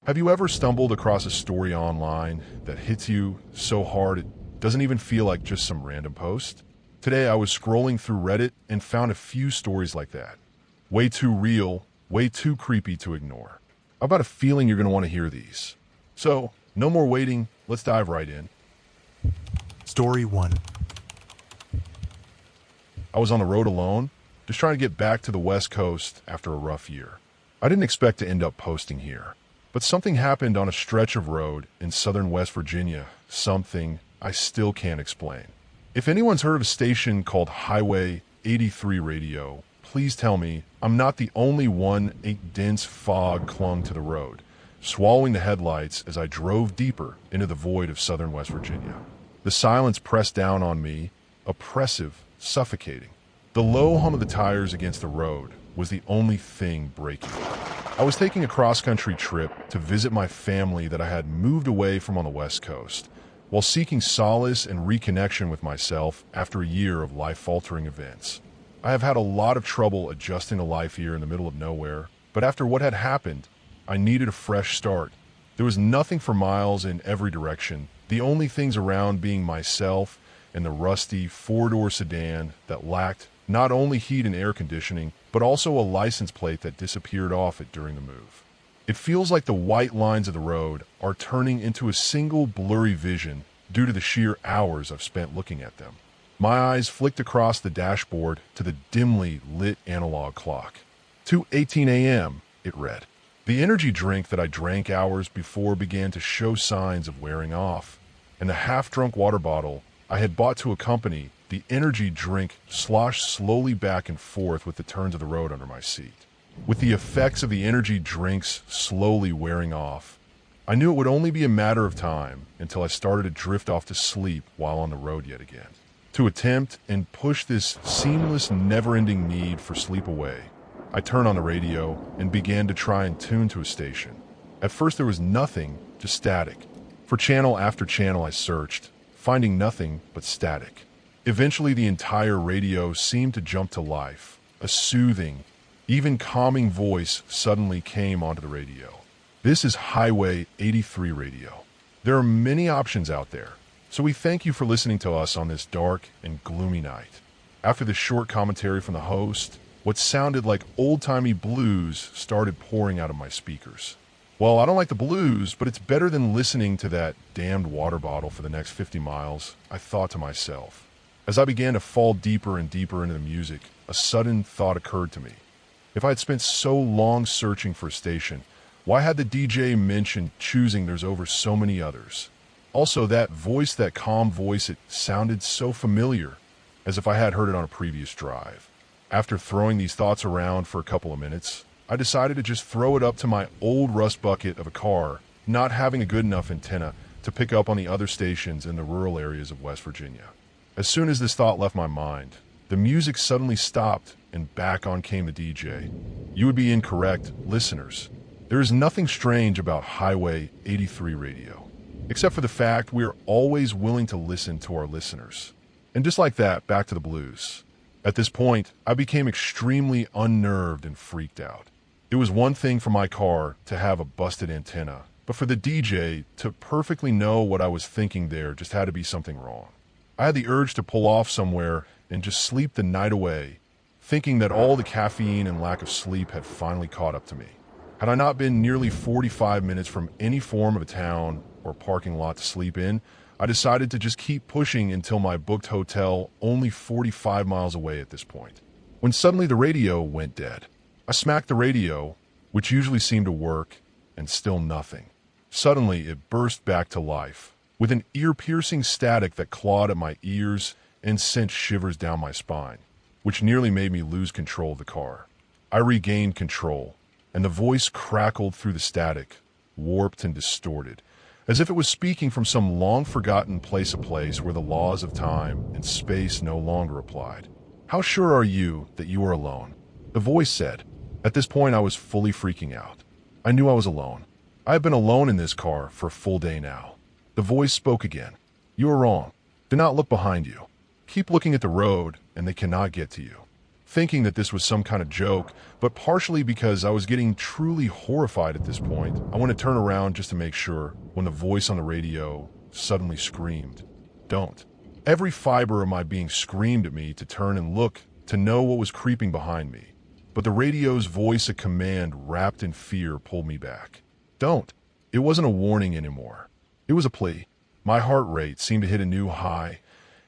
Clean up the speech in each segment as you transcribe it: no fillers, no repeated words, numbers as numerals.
Have you ever stumbled across a story online that hits you so hard it doesn't even feel like just some random post? Today I was scrolling through Reddit and found a few stories like that. Way too real, way too creepy to ignore. I've got a feeling you're going to want to hear these. So, no more waiting, let's dive right in. Story 1. I was on the road alone, just trying to get back to the West Coast after a rough year. I didn't expect to end up posting here. But something happened on a stretch of road in southern West Virginia, something I still can't explain. If anyone's heard of a station called Highway 83 Radio, please tell me I'm not the only one. A dense fog clung to the road, swallowing the headlights as I drove deeper into the void of southern West Virginia. The silence pressed down on me, oppressive, suffocating. The low hum of the tires against the road was the only thing breaking. I was taking a cross-country trip to visit my family that I had moved away from on the West Coast, while seeking solace and reconnection with myself after a year of life-altering events. I have had a lot of trouble adjusting to life here in the middle of nowhere, but after what had happened, I needed a fresh start. There was nothing for miles in every direction, the only things around being myself and the rusty four-door sedan that lacked not only heat and air conditioning, but also a license plate that disappeared off it during the move. It feels like the white lines of the road are turning into a single blurry vision due to the sheer hours I've spent looking at them. My eyes flicked across the dashboard to the dimly lit analog clock. 2:18 a.m., it read. The energy drink that I drank hours before began to show signs of wearing off, and the half-drunk water bottle I had bought to accompany the energy drink sloshed slowly back and forth with the turns of the road under my seat. With the effects of the energy drinks slowly wearing off, I knew it would only be a matter of time until I started to drift off to sleep while on the road yet again. To attempt and push this seamless, never-ending need for sleep away, I turned on the radio and began to try and tune to a station. At first there was nothing, just static. For channel after channel I searched, finding nothing but static. Eventually, the entire radio seemed to jump to life. A soothing, even calming voice suddenly came onto the radio. This is Highway 83 Radio. There are many options out there, so we thank you for listening to us on this dark and gloomy night. After the short commentary from the host, what sounded like old-timey blues started pouring out of my speakers. Well, I don't like the blues, but it's better than listening to that damned water bottle for the next 50 miles, I thought to myself. As I began to fall deeper and deeper into the music, a sudden thought occurred to me. If I had spent so long searching for a station, why had the DJ mentioned choosing there's over so many others? Also, that voice, that calm voice, it sounded so familiar, as if I had heard it on a previous drive. After throwing these thoughts around for a couple of minutes, I decided to just throw it up to my old rust bucket of a car, not having a good enough antenna to pick up on the other stations in the rural areas of West Virginia. As soon as this thought left my mind, the music suddenly stopped and back on came the DJ. You would be incorrect, listeners. There is nothing strange about Highway 83 Radio, except for the fact we are always willing to listen to our listeners. And just like that, back to the blues. At this point, I became extremely unnerved and freaked out. It was one thing for my car to have a busted antenna, but for the DJ to perfectly know what I was thinking there just had to be something wrong. I had the urge to pull off somewhere and just sleep the night away, thinking that all the caffeine and lack of sleep had finally caught up to me. Had I not been nearly 45 minutes from any form of a town or parking lot to sleep in, I decided to just keep pushing until my booked hotel only 45 miles away at this point. When suddenly the radio went dead. I smacked the radio, which usually seemed to work, and still nothing. Suddenly it burst back to life, with an ear-piercing static that clawed at my ears and sent shivers down my spine, which nearly made me lose control of the car. I regained control, and the voice crackled through the static, warped and distorted, as if it was speaking from some long-forgotten place where the laws of time and space no longer applied. "How sure are you that you are alone?" the voice said. At this point, I was fully freaking out. I knew I was alone. I have been alone in this car for a full day now. The voice spoke again. "You are wrong. Do not look behind you. Keep looking at the road, and they cannot get to you. thinking that this was some kind of joke, but partially because I was getting truly horrified at this point. I went to turn around just to make sure when the voice on the radio suddenly screamed, "Don't." Every fiber of my being screamed at me to turn and look to know what was creeping behind me. But the radio's voice of command wrapped in fear pulled me back. Don't. It wasn't a warning anymore. It was a plea. My heart rate seemed to hit a new high,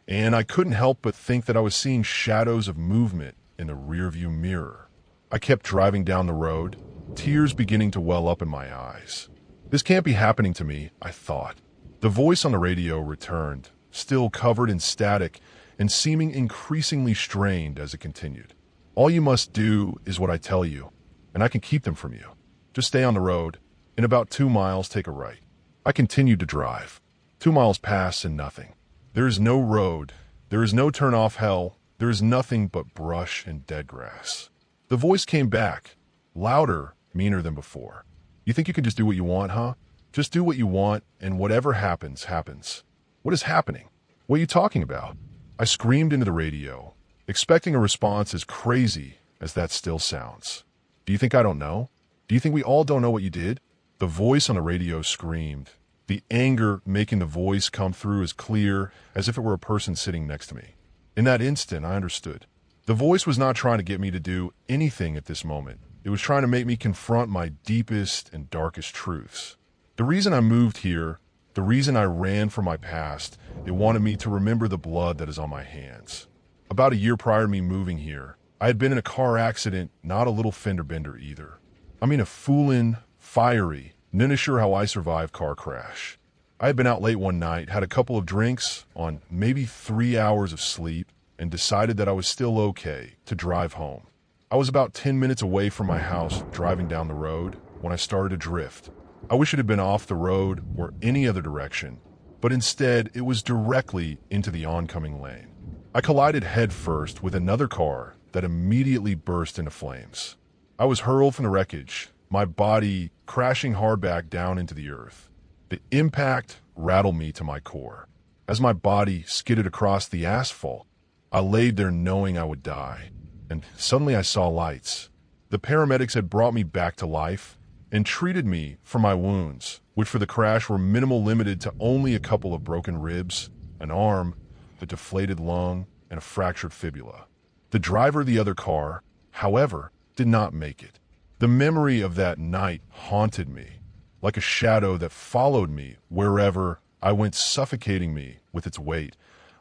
and I couldn't help but think that I was seeing shadows of movement in the rearview mirror. I kept driving down the road, tears beginning to well up in my eyes. This can't be happening to me, I thought. The voice on the radio returned, still covered in static and seeming increasingly strained as it continued. All you must do is what I tell you, and I can keep them from you. Just stay on the road. In about 2 miles, take a right. I continued to drive. 2 miles pass and nothing. There is no road. There is no turn off hell. There is nothing but brush and dead grass. The voice came back, louder, meaner than before. You think you can just do what you want, huh? Just do what you want, and whatever happens, happens. What is happening? What are you talking about? I screamed into the radio, expecting a response as crazy as that still sounds. Do you think I don't know? Do you think we all don't know what you did? The voice on the radio screamed, the anger making the voice come through as clear as if it were a person sitting next to me. In that instant, I understood. The voice was not trying to get me to do anything at this moment. It was trying to make me confront my deepest and darkest truths. The reason I moved here, the reason I ran from my past, it wanted me to remember the blood that is on my hands. About a year prior to me moving here, I had been in a car accident, not a little fender bender either. I mean a foolin', fiery, none sure how I survived car crash. I had been out late one night, had a couple of drinks, on maybe 3 hours of sleep, and decided that I was still okay to drive home. I was about 10 minutes away from my house driving down the road when I started to drift. I wish it had been off the road or any other direction, but instead it was directly into the oncoming lane. I collided headfirst with another car that immediately burst into flames. I was hurled from the wreckage, my body crashing hard back down into the earth. The impact rattled me to my core. As my body skidded across the asphalt, I laid there knowing I would die. And suddenly I saw lights. The paramedics had brought me back to life and treated me for my wounds, which for the crash were minimal, limited to only a couple of broken ribs, an arm, a deflated lung, and a fractured fibula. The driver of the other car, however, did not make it. The memory of that night haunted me, like a shadow that followed me wherever I went, suffocating me with its weight,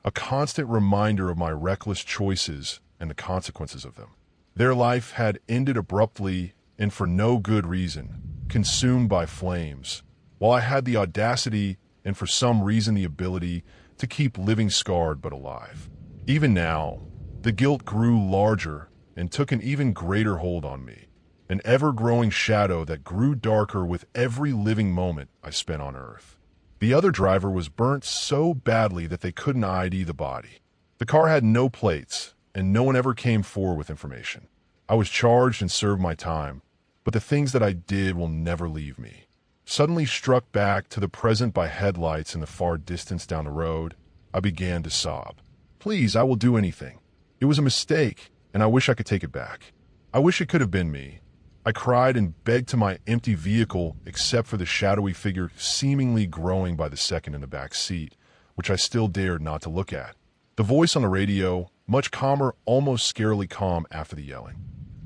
a constant reminder of my reckless choices and the consequences of them. Their life had ended abruptly and for no good reason, consumed by flames, while I had the audacity and for some reason the ability to keep living scarred but alive. Even now, the guilt grew larger and took an even greater hold on me, an ever-growing shadow that grew darker with every living moment I spent on Earth. The other driver was burnt so badly that they couldn't ID the body. The car had no plates, and no one ever came forward with information. I was charged and served my time, but the things that I did will never leave me. Suddenly struck back to the present by headlights in the far distance down the road, I began to sob. Please, I will do anything. It was a mistake, and I wish I could take it back. I wish it could have been me. I cried and begged to my empty vehicle except for the shadowy figure seemingly growing by the second in the back seat, which I still dared not to look at. The voice on the radio, much calmer, almost scarily calm after the yelling.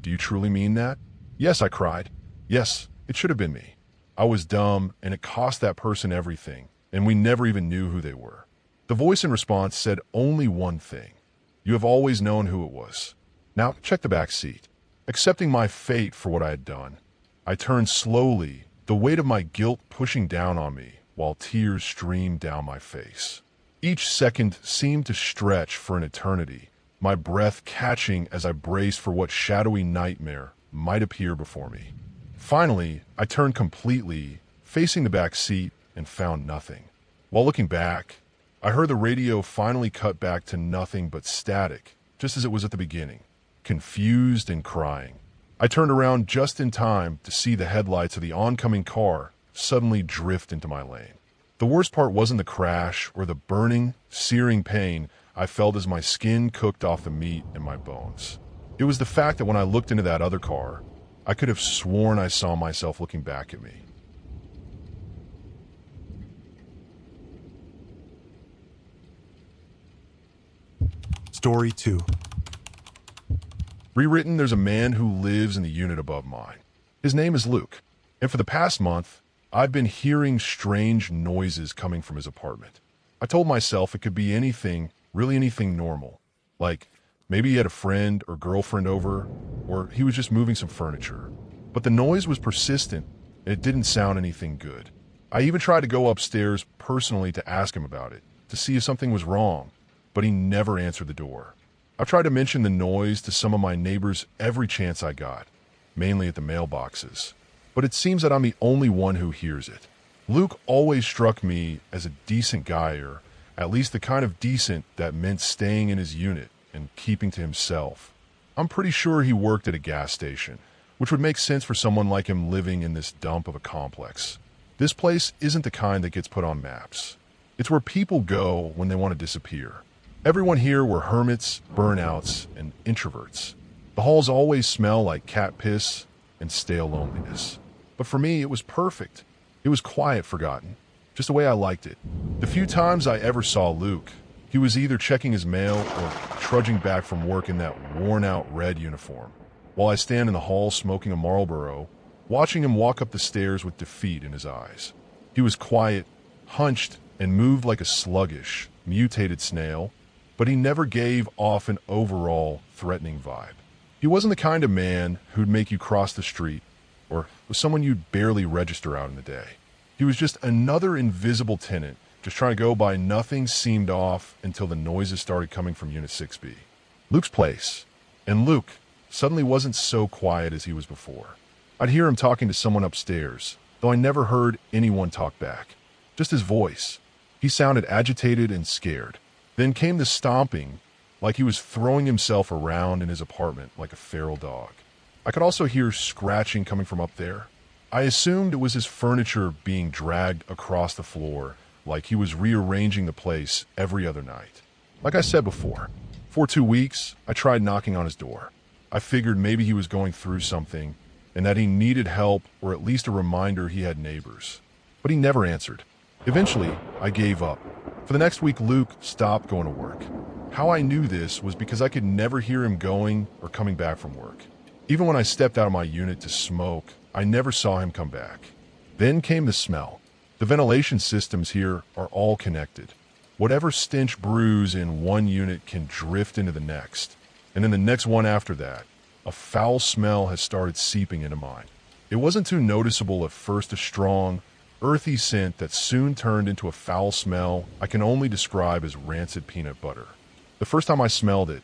Do you truly mean that? Yes, I cried. Yes, it should have been me. I was dumb, and it cost that person everything, and we never even knew who they were. The voice in response said only one thing. You have always known who it was. Now check the back seat. Accepting my fate for what I had done, I turned slowly, the weight of my guilt pushing down on me while tears streamed down my face. Each second seemed to stretch for an eternity, my breath catching as I braced for what shadowy nightmare might appear before me. Finally, I turned completely, facing the back seat, and found nothing. While looking back, I heard the radio finally cut back to nothing but static, just as it was at the beginning, confused and crying. I turned around just in time to see the headlights of the oncoming car suddenly drift into my lane. The worst part wasn't the crash or the burning, searing pain I felt as my skin cooked off the meat in my bones. It was the fact that when I looked into that other car, I could have sworn I saw myself looking back at me. Story 2. Rewritten, there's a man who lives in the unit above mine. His name is Luke, and for the past month, I've been hearing strange noises coming from his apartment. I told myself it could be anything, really anything normal. Like, maybe he had a friend or girlfriend over, or he was just moving some furniture. But the noise was persistent, and it didn't sound anything good. I even tried to go upstairs personally to ask him about it, to see if something was wrong, but he never answered the door. I've tried to mention the noise to some of my neighbors every chance I got, mainly at the mailboxes. But it seems that I'm the only one who hears it. Luke always struck me as a decent guy, or at least the kind of decent that meant staying in his unit and keeping to himself. I'm pretty sure he worked at a gas station, which would make sense for someone like him living in this dump of a complex. This place isn't the kind that gets put on maps. It's where people go when they want to disappear. Everyone here were hermits, burnouts, and introverts. The halls always smell like cat piss and stale loneliness. But for me, it was perfect. It was quiet, forgotten, just the way I liked it. The few times I ever saw Luke, he was either checking his mail or trudging back from work in that worn-out red uniform, while I stand in the hall smoking a Marlboro, watching him walk up the stairs with defeat in his eyes. He was quiet, hunched, and moved like a sluggish, mutated snail, but he never gave off an overall threatening vibe. He wasn't the kind of man who'd make you cross the street, or was someone you'd barely register out in the day. He was just another invisible tenant, just trying to go by. Nothing seemed off until the noises started coming from Unit 6B. Luke's place. And Luke suddenly wasn't so quiet as he was before. I'd hear him talking to someone upstairs, though I never heard anyone talk back. Just his voice. He sounded agitated and scared. Then came the stomping, like he was throwing himself around in his apartment like a feral dog. I could also hear scratching coming from up there. I assumed it was his furniture being dragged across the floor, like he was rearranging the place every other night. Like I said before, for 2 weeks, I tried knocking on his door. I figured maybe he was going through something, and that he needed help or at least a reminder he had neighbors. But he never answered. Eventually, I gave up. For the next week, Luke stopped going to work. How I knew this was because I could never hear him going or coming back from work. Even when I stepped out of my unit to smoke, I never saw him come back. Then came the smell. The ventilation systems here are all connected. Whatever stench brews in one unit can drift into the next, and in the next one after that, a foul smell has started seeping into mine. It wasn't too noticeable at first, a strong, earthy scent that soon turned into a foul smell I can only describe as rancid peanut butter. The first time I smelled it,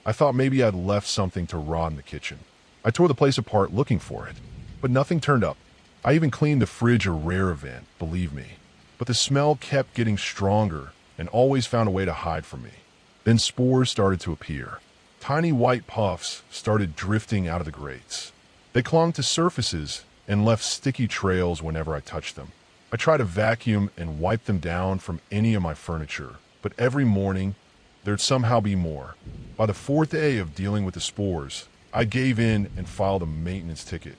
I thought maybe I'd left something to rot in the kitchen. I tore the place apart looking for it, but nothing turned up. I even cleaned the fridge, a rare event, believe me. But the smell kept getting stronger and always found a way to hide from me. Then spores started to appear. Tiny white puffs started drifting out of the grates. They clung to surfaces and left sticky trails whenever I touched them. I tried to vacuum and wipe them down from any of my furniture, but every morning, there'd somehow be more. By the 4th day of dealing with the spores, I gave in and filed a maintenance ticket.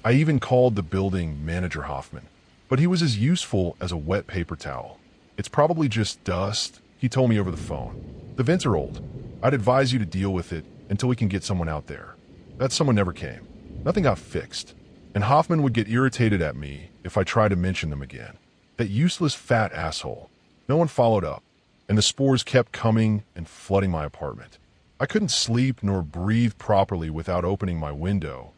I even called the building manager Hoffman, but he was as useful as a wet paper towel. It's probably just dust, he told me over the phone. The vents are old. I'd advise you to deal with it until we can get someone out there. That someone never came. Nothing got fixed. And Hoffman would get irritated at me if I tried to mention them again. That useless fat asshole. No one followed up, and the spores kept coming and flooding my apartment. I couldn't sleep nor breathe properly without opening my window.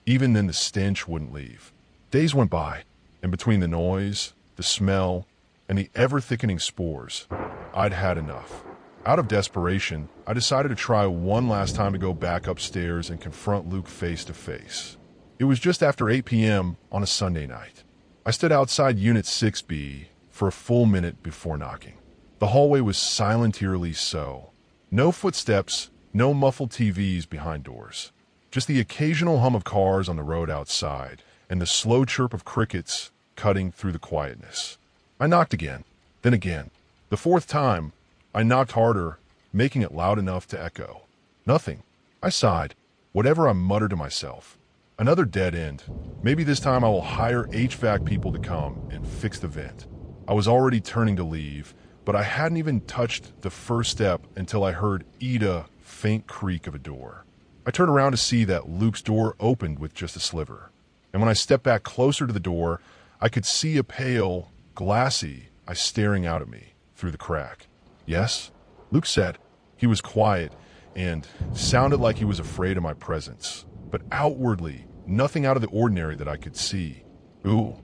Even then, the stench wouldn't leave. Days went by, and between the noise, the smell, and the ever-thickening spores, I'd had enough. Out of desperation, I decided to try one last time to go back upstairs and confront Luke face to face. It was just after 8 p.m. on a Sunday night. I stood outside Unit 6B for a full minute before knocking. The hallway was silent, eerily so. No footsteps, no muffled TVs behind doors. Just the occasional hum of cars on the road outside, and the slow chirp of crickets cutting through the quietness. I knocked again, then again. The 4th time, I knocked harder, making it loud enough to echo. Nothing. I sighed. Whatever, I muttered to myself. Another dead end. Maybe this time I will hire HVAC people to come and fix the vent. I was already turning to leave, but I hadn't even touched the first step until I heard Ida faint creak of a door. I turned around to see that Luke's door opened with just a sliver. And when I stepped back closer to the door, I could see a pale, glassy eye staring out at me through the crack. "Yes?" Luke said. He was quiet and sounded like he was afraid of my presence, but outwardly, nothing out of the ordinary that I could see. "Ooh,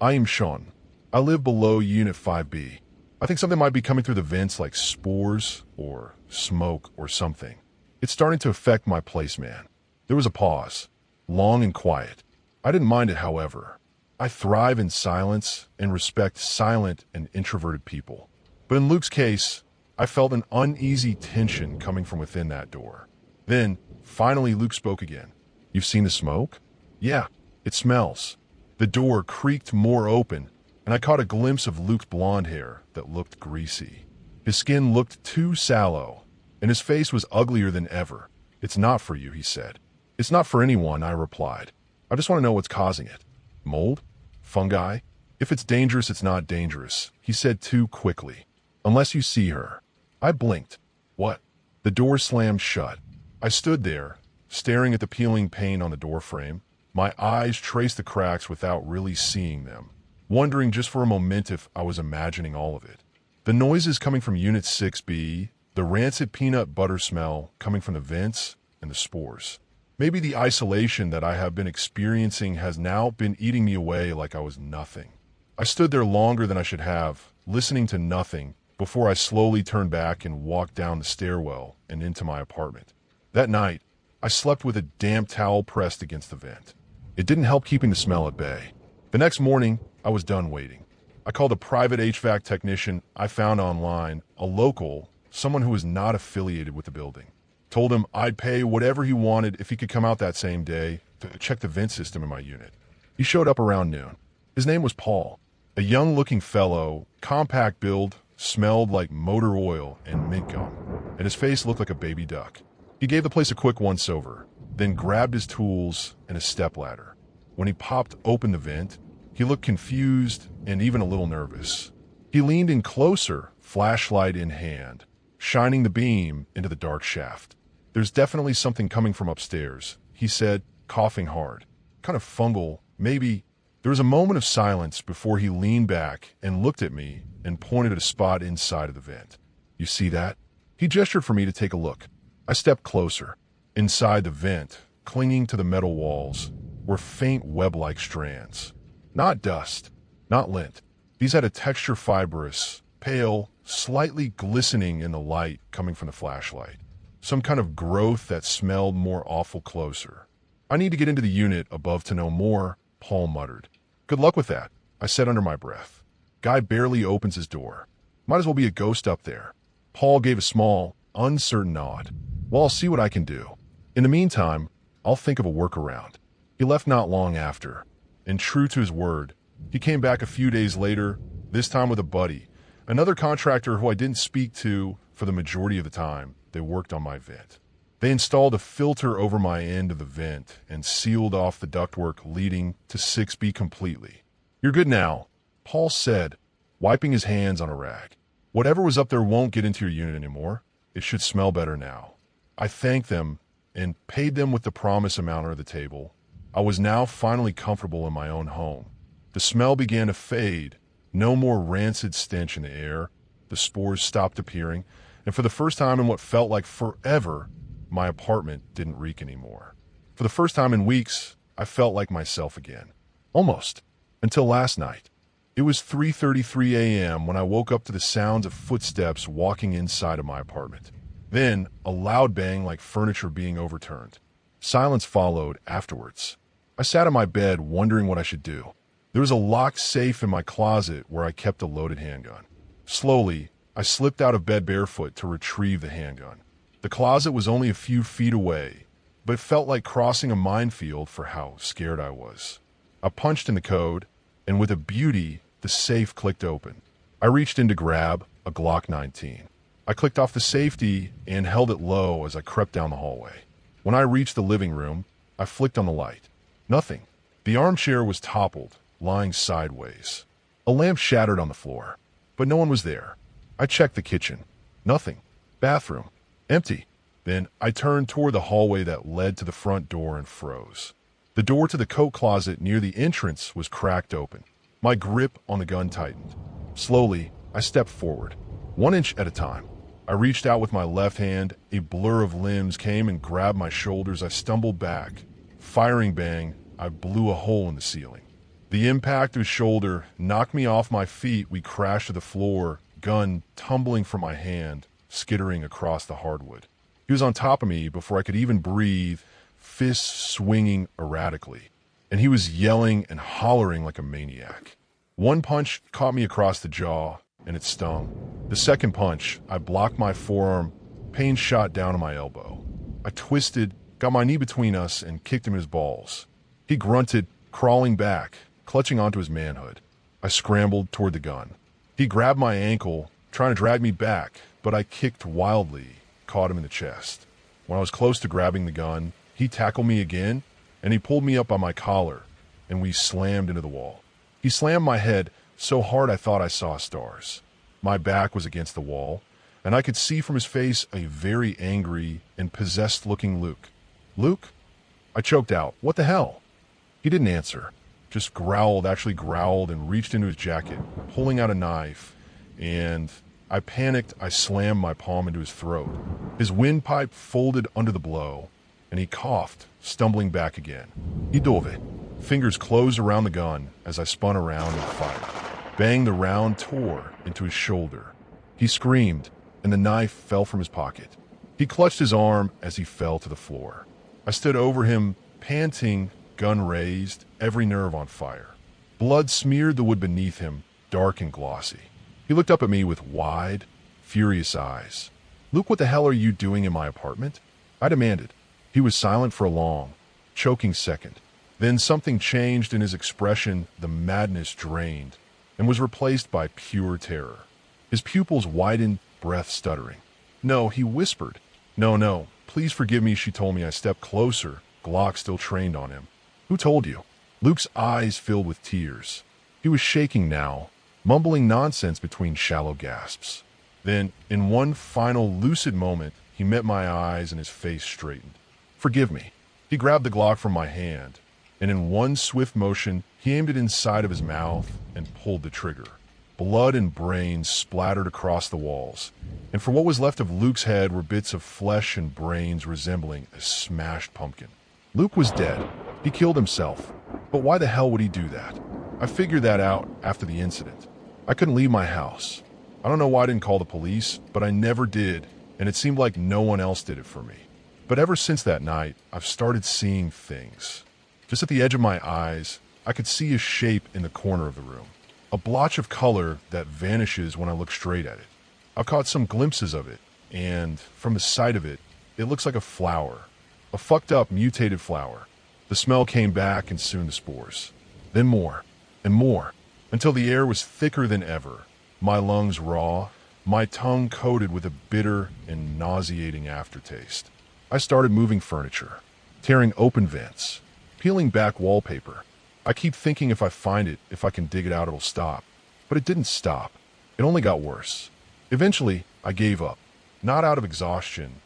I am Sean. I live below Unit 5B. I think something might be coming through the vents like spores or smoke or something. It's starting to affect my place, man." There was a pause, long and quiet. I didn't mind it, however. I thrive in silence and respect silent and introverted people. But in Luke's case, I felt an uneasy tension coming from within that door. Then, finally, Luke spoke again. "You've seen the smoke?" "Yeah, it smells." The door creaked more open, and I caught a glimpse of Luke's blonde hair that looked greasy. His skin looked too sallow, and his face was uglier than ever. "It's not for you," he said. "It's not for anyone," I replied. "I just want to know what's causing it." "Mold? Fungi? If it's dangerous, it's not dangerous," he said too quickly. "Unless you see her." I blinked. "What?" The door slammed shut. I stood there, staring at the peeling paint on the doorframe. My eyes traced the cracks without really seeing them, wondering just for a moment if I was imagining all of it. The noises coming from Unit 6B, the rancid peanut butter smell coming from the vents, and the spores. Maybe the isolation that I have been experiencing has now been eating me away like I was nothing. I stood there longer than I should have, listening to nothing, before I slowly turned back and walked down the stairwell and into my apartment. That night, I slept with a damp towel pressed against the vent. It didn't help keeping the smell at bay. The next morning, I was done waiting. I called a private HVAC technician I found online, a local, someone who was not affiliated with the building. Told him I'd pay whatever he wanted if he could come out that same day to check the vent system in my unit. He showed up around noon. His name was Paul, a young-looking fellow, compact build, smelled like motor oil and mint gum, and his face looked like a baby duck. He gave the place a quick once-over, then grabbed his tools and a stepladder. When he popped open the vent, he looked confused and even a little nervous. He leaned in closer, flashlight in hand, shining the beam into the dark shaft. "There's definitely something coming from upstairs," he said, coughing hard. "Kind of fungal, maybe." There was a moment of silence before he leaned back and looked at me and pointed at a spot inside of the vent. "You see that?" He gestured for me to take a look. I stepped closer. Inside the vent, clinging to the metal walls, were faint web-like strands. Not dust, not lint. These had a texture fibrous, pale, slightly glistening in the light coming from the flashlight. Some kind of growth that smelled more awful closer. "I need to get into the unit above to know more," Paul muttered. "Good luck with that," I said under my breath. "Guy barely opens his door. Might as well be a ghost up there." Paul gave a small, uncertain nod. "Well, I'll see what I can do. In the meantime, I'll think of a workaround." He left not long after, and true to his word, he came back a few days later, this time with a buddy, another contractor who I didn't speak to for the majority of the time they worked on my vent. They installed a filter over my end of the vent and sealed off the ductwork leading to 6B completely. "You're good now," Paul said, wiping his hands on a rag. "Whatever was up there won't get into your unit anymore. It should smell better now." I thanked them and paid them with the promise amount under the table. I was now finally comfortable in my own home. The smell began to fade, no more rancid stench in the air. The spores stopped appearing, and for the first time in what felt like forever, my apartment didn't reek anymore. For the first time in weeks, I felt like myself again. Almost. Until last night. It was 3:33 a.m. when I woke up to the sounds of footsteps walking inside of my apartment. Then, a loud bang like furniture being overturned. Silence followed afterwards. I sat in my bed wondering what I should do. There was a locked safe in my closet where I kept a loaded handgun. Slowly, I slipped out of bed barefoot to retrieve the handgun. The closet was only a few feet away, but it felt like crossing a minefield for how scared I was. I punched in the code, and with a beauty, the safe clicked open. I reached in to grab a Glock 19. I clicked off the safety and held it low as I crept down the hallway. When I reached the living room, I flicked on the light. Nothing. The armchair was toppled, lying sideways. A lamp shattered on the floor, but no one was there. I checked the kitchen. Nothing. Bathroom. Empty. Then I turned toward the hallway that led to the front door and froze. The door to the coat closet near the entrance was cracked open. My grip on the gun tightened. Slowly, I stepped forward, 1 inch at a time. I reached out with my left hand. A blur of limbs came and grabbed my shoulders. I stumbled back. Firing bang, I blew a hole in the ceiling. The impact of his shoulder knocked me off my feet. We crashed to the floor, gun tumbling from my hand, skittering across the hardwood. He was on top of me before I could even breathe, fists swinging erratically, and he was yelling and hollering like a maniac. One punch caught me across the jaw, and it stung. The second punch, I blocked my forearm. Pain shot down to my elbow. I twisted, got my knee between us, and kicked him in his balls. He grunted, crawling back, clutching onto his manhood. I scrambled toward the gun. He grabbed my ankle, trying to drag me back, but I kicked wildly, caught him in the chest. When I was close to grabbing the gun, he tackled me again, and he pulled me up by my collar, and we slammed into the wall. He slammed my head so hard I thought I saw stars. My back was against the wall, and I could see from his face a very angry and possessed-looking Luke. Luke? I choked out, "What the hell?" He didn't answer, just growled, actually growled, and reached into his jacket, pulling out a knife, and I panicked. I slammed my palm into his throat. His windpipe folded under the blow, and he coughed, stumbling back again. He dove it. Fingers closed around the gun as I spun around and fired. Bang, the round tore into his shoulder. He screamed, and the knife fell from his pocket. He clutched his arm as he fell to the floor. I stood over him, panting, gun raised, every nerve on fire. Blood smeared the wood beneath him, dark and glossy. He looked up at me with wide, furious eyes. "Luke, what the hell are you doing in my apartment?" I demanded. He was silent for a long, choking second. Then something changed in his expression. The madness drained and was replaced by pure terror. His pupils widened, breath stuttering. "No," he whispered. No, please forgive me," she told me. I stepped closer, Glock still trained on him. "Who told you?" Luke's eyes filled with tears. He was shaking now, mumbling nonsense between shallow gasps. Then, in one final lucid moment, he met my eyes and his face straightened. "Forgive me." He grabbed the Glock from my hand, and in one swift motion, he aimed it inside of his mouth and pulled the trigger. Blood and brains splattered across the walls, and for what was left of Luke's head were bits of flesh and brains resembling a smashed pumpkin. Luke was dead. He killed himself. But why the hell would he do that? I figured that out after the incident. I couldn't leave my house. I don't know why I didn't call the police, but I never did, and it seemed like no one else did it for me. But ever since that night, I've started seeing things. Just at the edge of my eyes, I could see a shape in the corner of the room. A blotch of color that vanishes when I look straight at it. I've caught some glimpses of it, and from the sight of it, it looks like a flower. A fucked up, mutated flower. The smell came back and soon the spores. Then more, and more, until the air was thicker than ever. My lungs raw, my tongue coated with a bitter and nauseating aftertaste. I started moving furniture, tearing open vents, peeling back wallpaper. I keep thinking if I find it, if I can dig it out, it'll stop. But it didn't stop. It only got worse. Eventually, I gave up. Not out of exhaustion,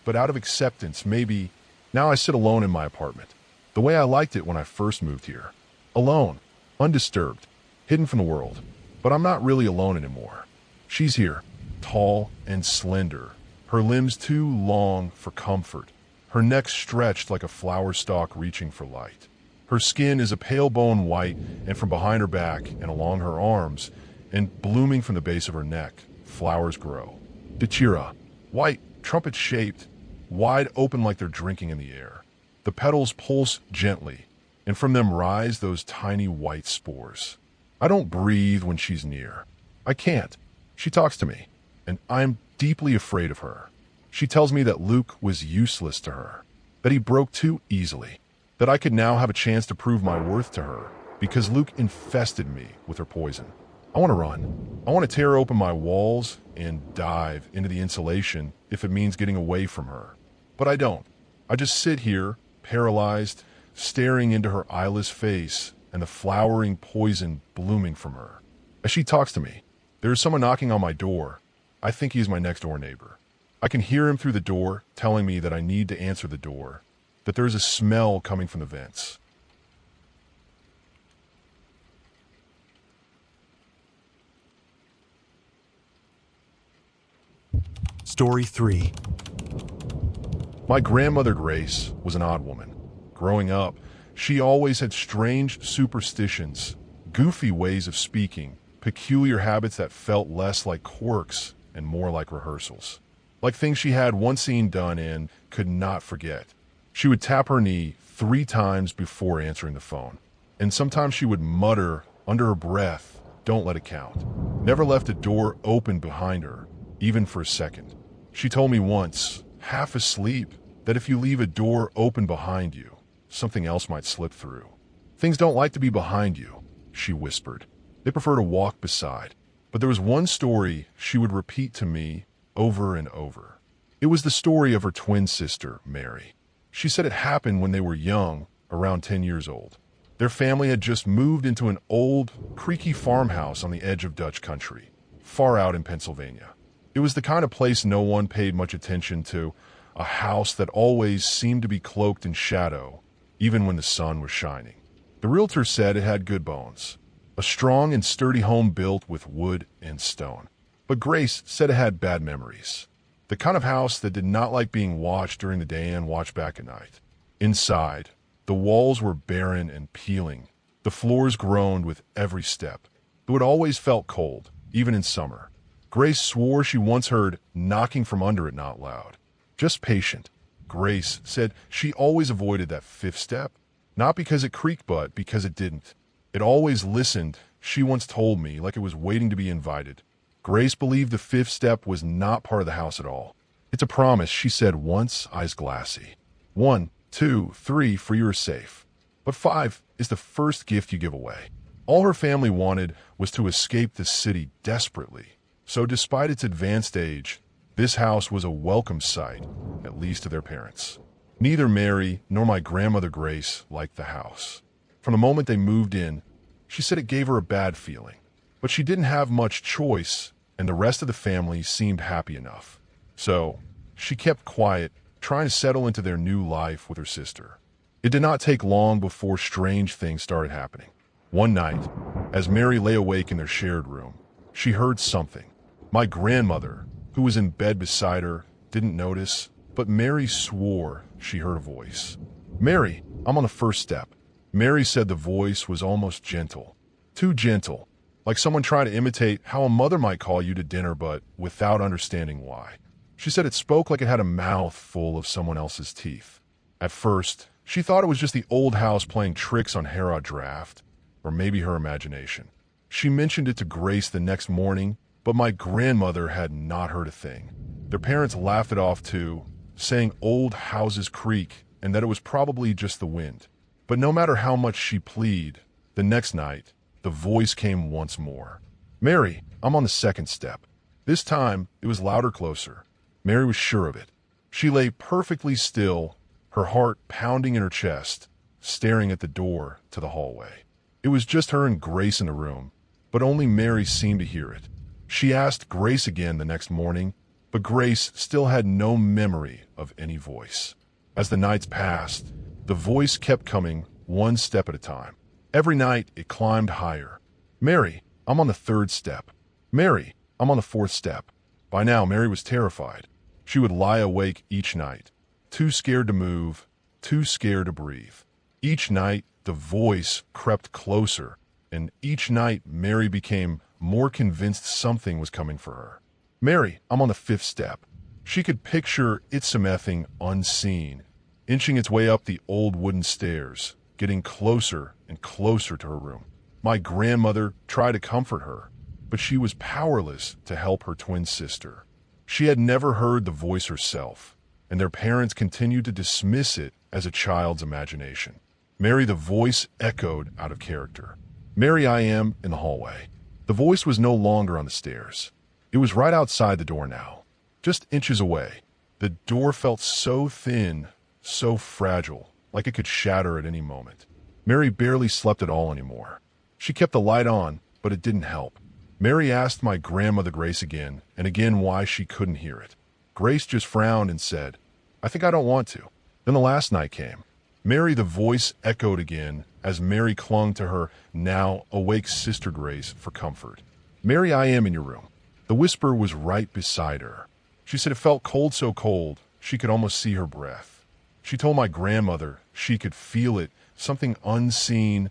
but out of acceptance, maybe. Now I sit alone in my apartment, the way I liked it when I first moved here. Alone, undisturbed, hidden from the world. But I'm not really alone anymore. She's here, tall and slender, her limbs too long for comfort, her neck stretched like a flower stalk reaching for light. Her skin is a pale bone white, and from behind her back and along her arms, and blooming from the base of her neck, flowers grow. Dachira, white, trumpet-shaped, wide open like they're drinking in the air. The petals pulse gently, and from them rise those tiny white spores. I don't breathe when she's near. I can't. She talks to me, and I'm deeply afraid of her. She tells me that Luke was useless to her, that he broke too easily, that I could now have a chance to prove my worth to her because Luke infested me with her poison. I want to run. I want to tear open my walls and dive into the insulation if it means getting away from her. But I don't. I just sit here, paralyzed, staring into her eyeless face and the flowering poison blooming from her. As she talks to me, there is someone knocking on my door. I think he is my next door neighbor. I can hear him through the door telling me that I need to answer the door, that there is a smell coming from the vents. Story 3. My grandmother Grace was an odd woman. Growing up, she always had strange superstitions, goofy ways of speaking, peculiar habits that felt less like quirks and more like rehearsals. Like things she had once seen done and could not forget. She would tap her knee 3 times before answering the phone. And sometimes she would mutter under her breath, "Don't let it count." Never left a door open behind her, even for a second. She told me once, half asleep, that if you leave a door open behind you, something else might slip through. Things don't like to be behind you, she whispered. They prefer to walk beside. But there was one story she would repeat to me over and over. It was the story of her twin sister, Mary. She said it happened when they were young, around 10 years old. Their family had just moved into an old, creaky farmhouse on the edge of Dutch country, far out in Pennsylvania. It was the kind of place no one paid much attention to, a house that always seemed to be cloaked in shadow, even when the sun was shining. The realtor said it had good bones, a strong and sturdy home built with wood and stone. But Grace said it had bad memories, the kind of house that did not like being watched during the day and watched back at night. Inside, the walls were barren and peeling. The floors groaned with every step. It would always felt cold, even in summer. Grace swore she once heard knocking from under it not loud. Just patient. Grace said she always avoided that 5th step, not because it creaked but because it didn't. It always listened, she once told me, like it was waiting to be invited. Grace believed the 5th step was not part of the house at all. It's a promise, she said once, eyes glassy. 1, 2, 3 for you're safe. But 5 is the first gift you give away. All her family wanted was to escape the city desperately. So despite its advanced age, this house was a welcome sight, at least to their parents. Neither Mary nor my grandmother Grace liked the house. From the moment they moved in, she said it gave her a bad feeling. But she didn't have much choice, and the rest of the family seemed happy enough. So, she kept quiet, trying to settle into their new life with her sister. It did not take long before strange things started happening. One night, as Mary lay awake in their shared room, she heard something. My grandmother, who was in bed beside her, didn't notice, but Mary swore she heard a voice. "Mary, I'm on the 1st step." Mary said the voice was almost gentle. Too gentle, like someone trying to imitate how a mother might call you to dinner but without understanding why. She said it spoke like it had a mouth full of someone else's teeth. At first, she thought it was just the old house playing tricks on Harrod Draft, or maybe her imagination. She mentioned it to Grace the next morning, but my grandmother had not heard a thing. Their parents laughed it off too, saying old houses creak and that it was probably just the wind. But no matter how much she pleaded, the next night, the voice came once more. "Mary, I'm on the 2nd step." This time, it was louder, closer. Mary was sure of it. She lay perfectly still, her heart pounding in her chest, staring at the door to the hallway. It was just her and Grace in the room, but only Mary seemed to hear it. She asked Grace again the next morning, but Grace still had no memory of any voice. As the nights passed, the voice kept coming one step at a time. Every night, it climbed higher. "Mary, I'm on the 3rd step." "Mary, I'm on the 4th step." By now, Mary was terrified. She would lie awake each night, too scared to move, too scared to breathe. Each night, the voice crept closer, and each night, Mary became more convinced something was coming for her. "Mary, I'm on the 5th step." She could picture it something unseen, inching its way up the old wooden stairs, getting closer and closer to her room. My grandmother tried to comfort her, but she was powerless to help her twin sister. She had never heard the voice herself, and their parents continued to dismiss it as a child's imagination. Mary, the voice echoed out of character. "Mary, I am in the hallway." The voice was no longer on the stairs. It was right outside the door now, just inches away. The door felt so thin, so fragile, like it could shatter at any moment. Mary barely slept at all anymore. She kept the light on, but it didn't help. Mary asked my grandmother Grace again and again why she couldn't hear it. Grace just frowned and said, "I think I don't want to." Then the last night came. Mary, the voice echoed again as Mary clung to her now awake sister Grace for comfort. "Mary, I am in your room." The whisper was right beside her. She said it felt cold, so cold she could almost see her breath. She told my grandmother she could feel it, something unseen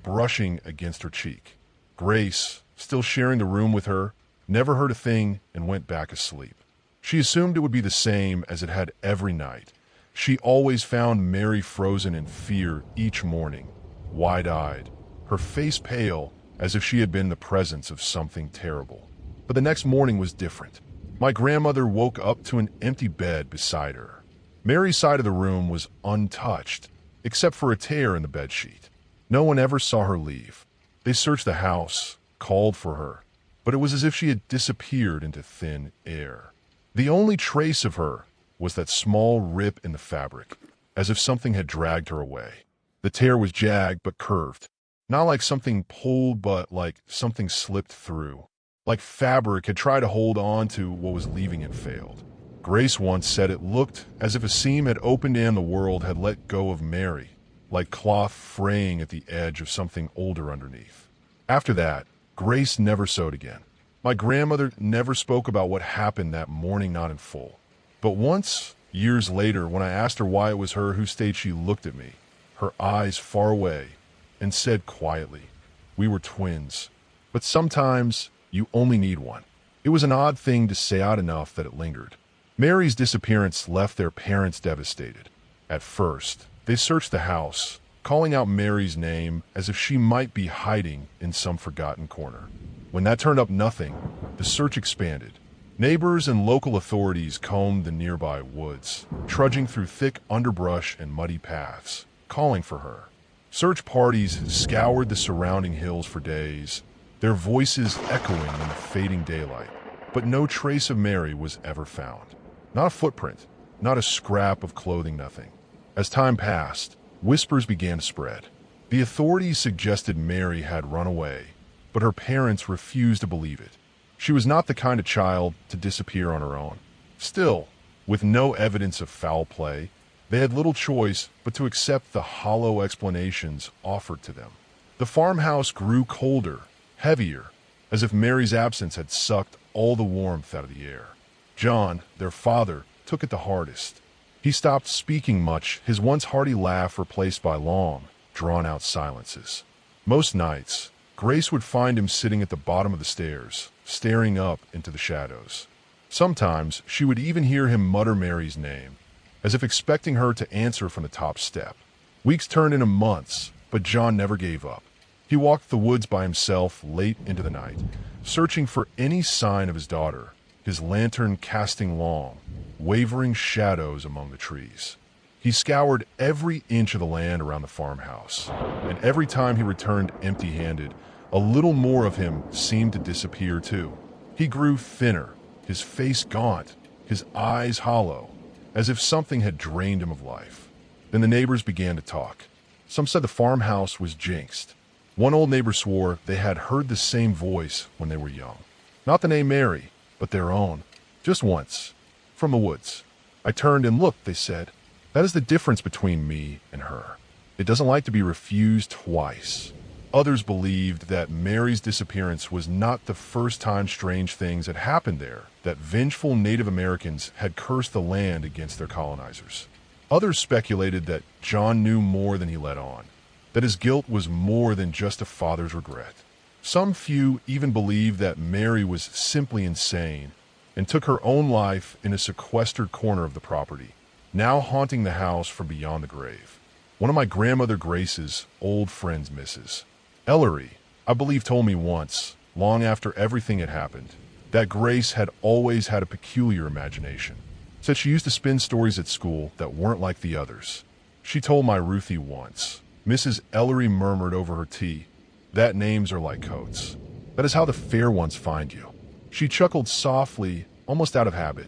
brushing against her cheek. Grace, still sharing the room with her, never heard a thing and went back asleep. She assumed it would be the same as it had every night. She always found Mary frozen in fear each morning, wide-eyed, her face pale as if she had been the presence of something terrible. But the next morning was different. My grandmother woke up to an empty bed beside her. Mary's side of the room was untouched, except for a tear in the bedsheet. No one ever saw her leave. They searched the house, called for her, but it was as if she had disappeared into thin air. The only trace of her was that small rip in the fabric, as if something had dragged her away. The tear was jagged but curved, not like something pulled but like something slipped through. Like fabric had tried to hold on to what was leaving and failed. Grace once said it looked as if a seam had opened and the world had let go of Mary, like cloth fraying at the edge of something older underneath. After that, Grace never sewed again. My grandmother never spoke about what happened that morning, not in full. But once, years later, when I asked her why it was her who stayed, she looked at me, her eyes far away, and said quietly, "We were twins, but sometimes you only need one." It was an odd thing to say out enough that it lingered. Mary's disappearance left their parents devastated. At first, they searched the house, calling out Mary's name as if she might be hiding in some forgotten corner. When that turned up nothing, the search expanded. Neighbors and local authorities combed the nearby woods, trudging through thick underbrush and muddy paths, calling for her. Search parties scoured the surrounding hills for days, their voices echoing in the fading daylight, but no trace of Mary was ever found. Not a footprint, not a scrap of clothing, nothing. As time passed, whispers began to spread. The authorities suggested Mary had run away, but her parents refused to believe it. She was not the kind of child to disappear on her own. Still, with no evidence of foul play, they had little choice but to accept the hollow explanations offered to them. The farmhouse grew colder, heavier, as if Mary's absence had sucked all the warmth out of the air. John, their father, took it the hardest. He stopped speaking much, his once hearty laugh replaced by long, drawn-out silences. Most nights, Grace would find him sitting at the bottom of the stairs, staring up into the shadows. Sometimes she would even hear him mutter Mary's name, as if expecting her to answer from the top step. Weeks turned into months, but John never gave up. He walked the woods by himself late into the night, searching for any sign of his daughter, his lantern casting long, wavering shadows among the trees. He scoured every inch of the land around the farmhouse, and every time he returned empty-handed, a little more of him seemed to disappear too. He grew thinner, his face gaunt, his eyes hollow, as if something had drained him of life. Then the neighbors began to talk. Some said the farmhouse was jinxed. One old neighbor swore they had heard the same voice when they were young. Not the name Mary, but their own. Just once. From the woods. I turned and looked, they said. That is the difference between me and her. It doesn't like to be refused twice. Others believed that Mary's disappearance was not the first time strange things had happened there, that vengeful Native Americans had cursed the land against their colonizers. Others speculated that John knew more than he let on, that his guilt was more than just a father's regret. Some few even believed that Mary was simply insane and took her own life in a sequestered corner of the property, now haunting the house from beyond the grave. One of my grandmother Grace's old friends, Mrs. Ellery, I believe, told me once, long after everything had happened, that Grace had always had a peculiar imagination. Said she used to spin stories at school that weren't like the others. She told my Ruthie once. Mrs. Ellery murmured over her tea, "That names are like coats. That is how the fair ones find you." She chuckled softly, almost out of habit.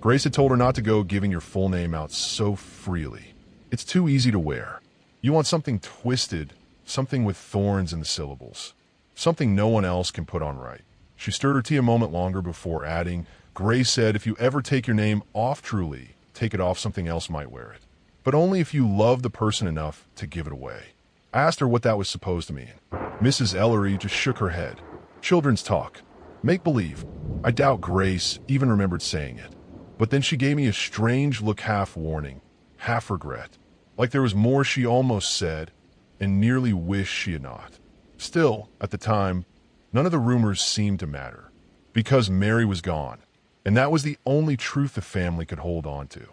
Grace had told her not to go giving your full name out so freely. It's too easy to wear. You want something twisted, something with thorns in the syllables, something no one else can put on right. She stirred her tea a moment longer before adding, Grace said if you ever take your name off Truly, take it off something else might wear it. But only if you love the person enough to give it away. I asked her what that was supposed to mean. Mrs. Ellery just shook her head. Children's talk. Make believe. I doubt Grace even remembered saying it. But then she gave me a strange look, half warning, half regret. Like there was more she almost said and nearly wished she had not. Still, at the time, none of the rumors seemed to matter. Because Mary was gone. And that was the only truth the family could hold on to.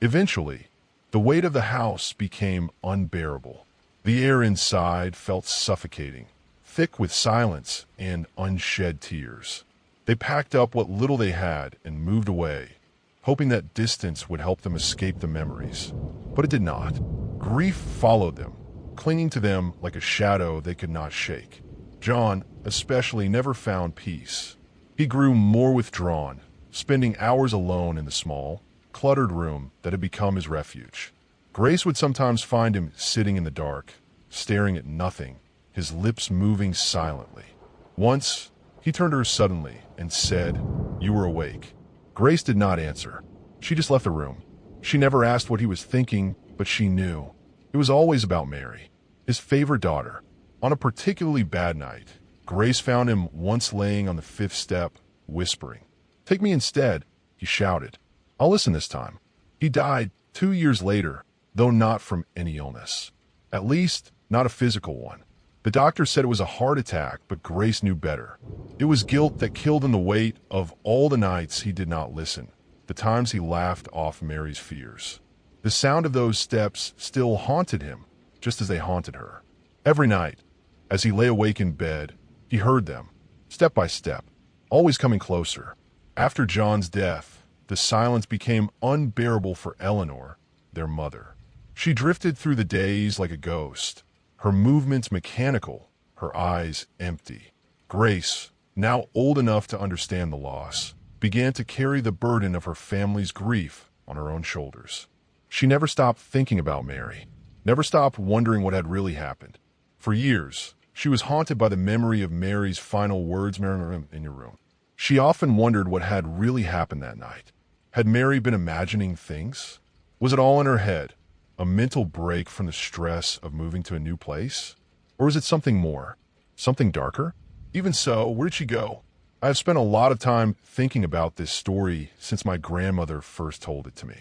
Eventually, the weight of the house became unbearable. The air inside felt suffocating, thick with silence and unshed tears. They packed up what little they had and moved away, hoping that distance would help them escape the memories. But it did not. Grief followed them, clinging to them like a shadow they could not shake. John, especially, never found peace. He grew more withdrawn, spending hours alone in the small, cluttered room that had become his refuge. Grace would sometimes find him sitting in the dark, staring at nothing, his lips moving silently. Once, he turned to her suddenly and said, "You were awake." Grace did not answer. She just left the room. She never asked what he was thinking, but she knew. It was always about Mary, his favorite daughter. On a particularly bad night, Grace found him once laying on the 5th step, whispering. "Take me instead," he shouted. "I'll listen this time." He died 2 years later, though not from any illness. At least, not a physical one. The doctor said it was a heart attack, but Grace knew better. It was guilt that killed him, the weight of all the nights he did not listen, the times he laughed off Mary's fears. The sound of those steps still haunted him, just as they haunted her. Every night, as he lay awake in bed, he heard them, step by step, always coming closer. After John's death, the silence became unbearable for Eleanor, their mother. She drifted through the days like a ghost, her movements mechanical, her eyes empty. Grace, now old enough to understand the loss, began to carry the burden of her family's grief on her own shoulders. She never stopped thinking about Mary, never stopped wondering what had really happened. For years, she was haunted by the memory of Mary's final words, "Mary, in your room." She often wondered what had really happened that night. Had Mary been imagining things? Was it all in her head? A mental break from the stress of moving to a new place? Or is it something more? Something darker? Even so, where did she go? I have spent a lot of time thinking about this story since my grandmother first told it to me.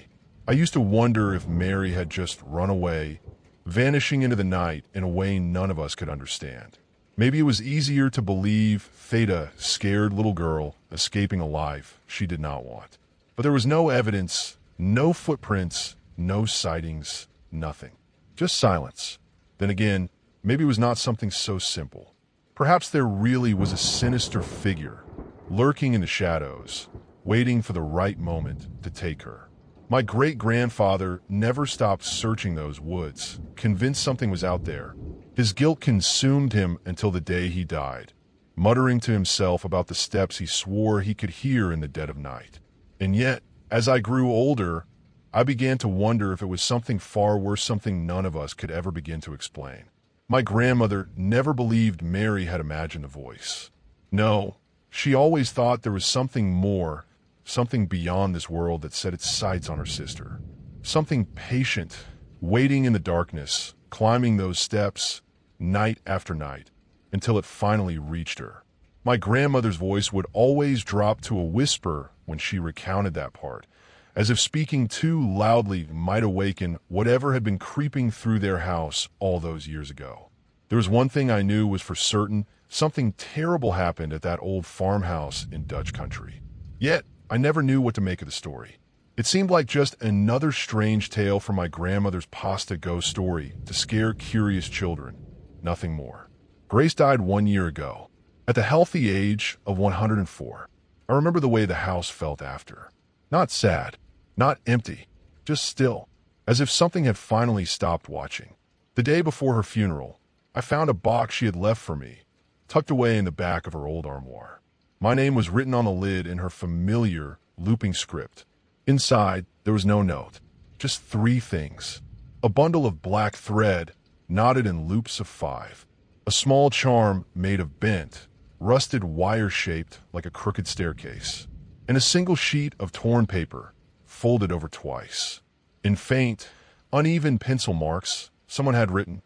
I used to wonder if Mary had just run away, vanishing into the night in a way none of us could understand. Maybe it was easier to believe Theta, scared little girl, escaping a life she did not want. But there was no evidence, no footprints, no sightings, nothing. Just silence. Then again, maybe it was not something so simple. Perhaps there really was a sinister figure, lurking in the shadows, waiting for the right moment to take her. My great-grandfather never stopped searching those woods, convinced something was out there. His guilt consumed him until the day he died, muttering to himself about the steps he swore he could hear in the dead of night. And yet, as I grew older, I began to wonder if it was something far worse, something none of us could ever begin to explain. My grandmother never believed Mary had imagined a voice. No, she always thought there was something more, something beyond this world that set its sights on her sister. Something patient, waiting in the darkness, climbing those steps, night after night, until it finally reached her. My grandmother's voice would always drop to a whisper when she recounted that part, as if speaking too loudly might awaken whatever had been creeping through their house all those years ago. There was one thing I knew was for certain: something terrible happened at that old farmhouse in Dutch country. Yet, I never knew what to make of the story. It seemed like just another strange tale from my grandmother's pasta ghost story to scare curious children. Nothing more. Grace died 1 year ago, at the healthy age of 104. I remember the way the house felt after. Not sad, not empty, just still, as if something had finally stopped watching. The day before her funeral, I found a box she had left for me, tucked away in the back of her old armoire. My name was written on the lid in her familiar, looping script. Inside, there was no note, just 3 things. A bundle of black thread, knotted in loops of 5. A small charm made of bent, rusted wire shaped like a crooked staircase. And a single sheet of torn paper, folded over twice. In faint, uneven pencil marks, someone had written,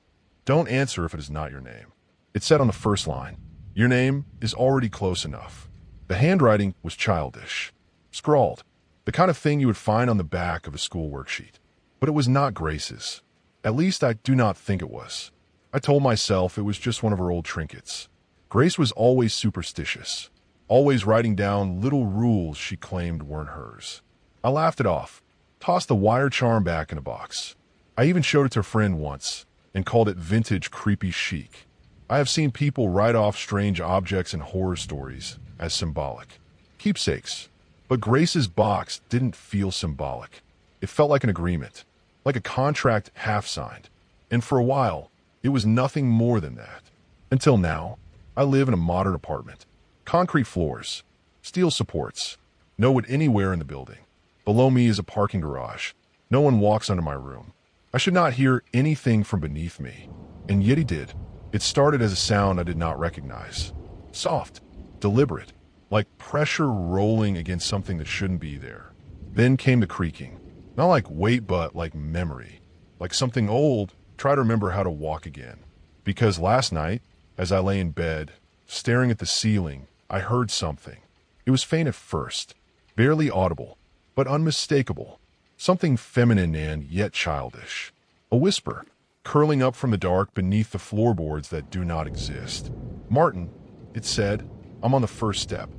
"Don't answer if it is not your name." It said on the first line, "Your name is already close enough." The handwriting was childish, scrawled, the kind of thing you would find on the back of a school worksheet. But it was not Grace's. At least I do not think it was. I told myself it was just one of her old trinkets. Grace was always superstitious, always writing down little rules she claimed weren't hers. I laughed it off, tossed the wire charm back in a box. I even showed it to a friend once and called it vintage creepy chic. I have seen people write off strange objects in horror stories as symbolic keepsakes. But Grace's box didn't feel symbolic. It felt like an agreement, like a contract half-signed. And for a while, it was nothing more than that. Until now, I live in a modern apartment. Concrete floors, steel supports, no wood anywhere in the building. Below me is a parking garage. No one walks under my room. I should not hear anything from beneath me. And yet he did. It started as a sound I did not recognize. Soft, deliberate, like pressure rolling against something that shouldn't be there. Then came the creaking. Not like weight, but like memory. Like something old, try to remember how to walk again. Because last night, as I lay in bed, staring at the ceiling, I heard something. It was faint at first, barely audible, but unmistakable. Something feminine and yet childish. A whisper, curling up from the dark beneath the floorboards that do not exist. "Martin," it said, "I'm on the first step."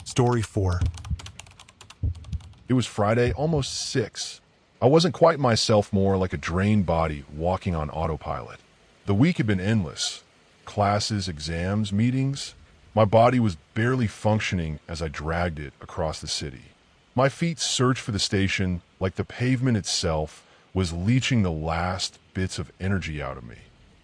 Story 4. It was Friday, almost 6. I wasn't quite myself, more like a drained body walking on autopilot. The week had been endless. Classes, exams, meetings. My body was barely functioning as I dragged it across the city. My feet searched for the station like the pavement itself was leaching the last bits of energy out of me.